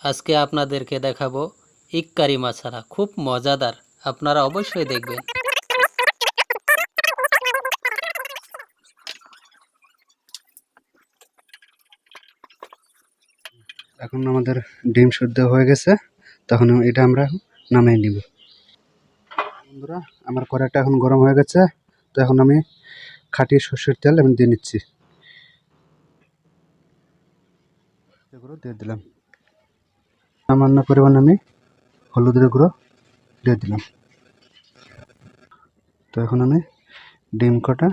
আজকে আপনাদেরকে দেখাবো ইক কারি মাসালা, খুব মজাদার, আপনারা অবশ্যই দেখবেন। এখন আমাদের ডিম সিদ্ধ হয়ে গেছে, তখন এটা আমরা নামিয়ে নিব। বন্ধুরা, আমার কড়াইটা এখন গরম হয়ে গেছে, তো এখন আমি খাঁটি সরষের তেল আমি দিয়ে নিচ্ছি। এগুলো দিয়ে দিলাম। সামান্য পরিমাণ আমি হলুদের গুঁড়ো দিয়ে দিলাম। তো এখন আমি ডিম কটা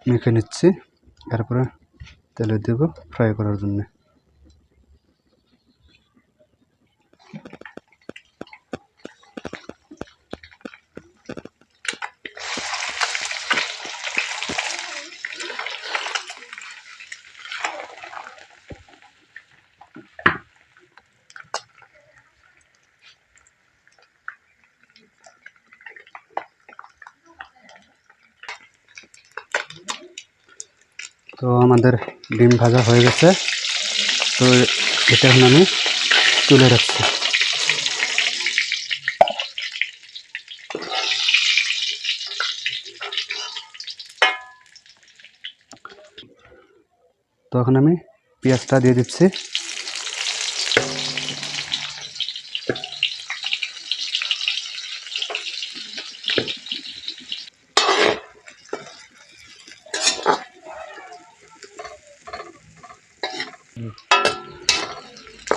মেখে নিচ্ছি, তারপরে তেলে দেব ফ্রাই করার জন্য। তো আমাদের ডিম ভাজা হয়ে গেছে, তো এটা এখন আমি তুলে রাখছি। তো এখন আমি পেঁয়াজটা দিয়ে দিচ্ছি।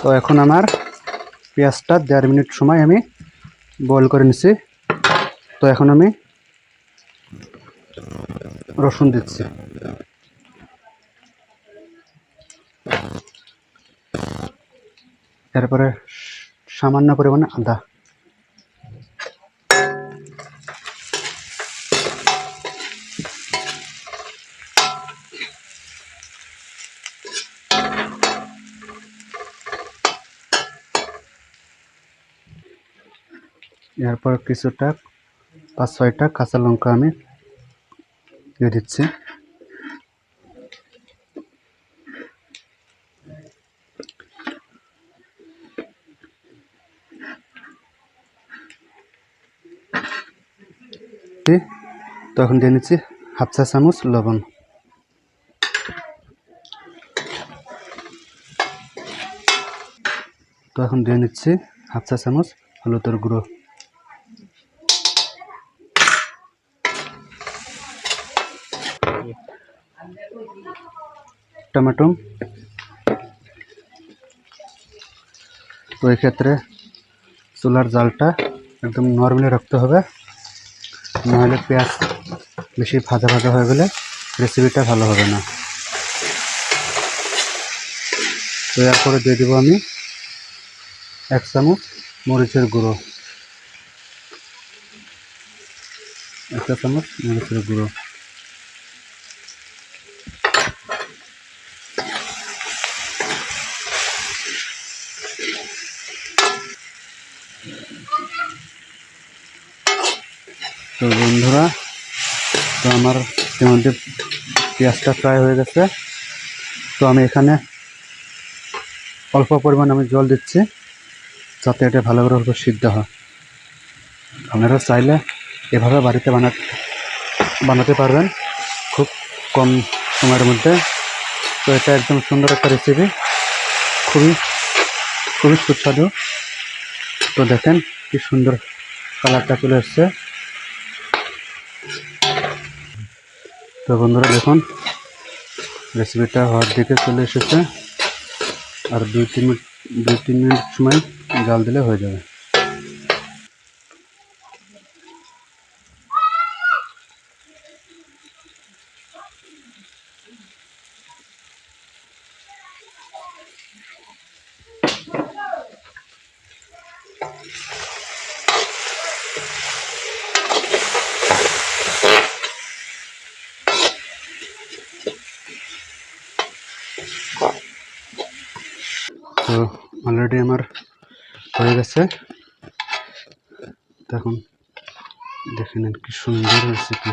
তো এখন আমার পেঁয়াজটা 1.5 মিনিট সময় আমি বয়েল করে নিছি। তো এখন আমি রসুন দিচ্ছি। এরপরে সামান্য পরিমাণে আদা। এরপর কিছুটা 5-6টা কাঁচা লঙ্কা আমি দিয়ে দিচ্ছি। তো এখন দিয়ে নিচ্ছি 1/2 চা চামচ লবণ। তো এখন দিয়ে নিচ্ছি 1/2 চা চামচ হলুদের গুঁড়ো। টমেটো। তো এই ক্ষেত্রে চুলার জালটা একদম নরমালি রাখতে হবে, নাহলে পেঁয়াজ বেশি ভাজা ভাজা হয়ে গেলে রেসিপিটা ভালো হবে না। তো এরপরে দিয়ে দেবো আমি 1 চামচ মরিচের গুঁড়ো। 1 চা চামচ মরিচের গুঁড়ো। তো বন্ধুরা, তো আমার ইতিমধ্যে পেঁয়াজটা ফ্রাই হয়ে গেছে। তো আমি এখানে অল্প পরিমাণ আমি জল দিচ্ছি, যাতে এটা ভালো করে অল্প সিদ্ধ হয়। আপনারা চাইলে এভাবে বাড়িতে বানাতে পারবেন খুব কম সময়ের মধ্যে। তো এটা একদম সুন্দর একটা রেসিপি, খুবই খুবই সুস্বাদু। তো দেখেন কি সুন্দর কালারটা চলে এসছে। তো বন্ধুরা দেখুন, রেসিপিটা হওয়ার দিকে চলে এসেছে, আর 2-3 মিনিট সময় জাল দিলে হয়ে যাবে। তো অলরেডি আমার হয়ে গেছে। দেখুন, দেখে নেন কি সুন্দর রেসিপি।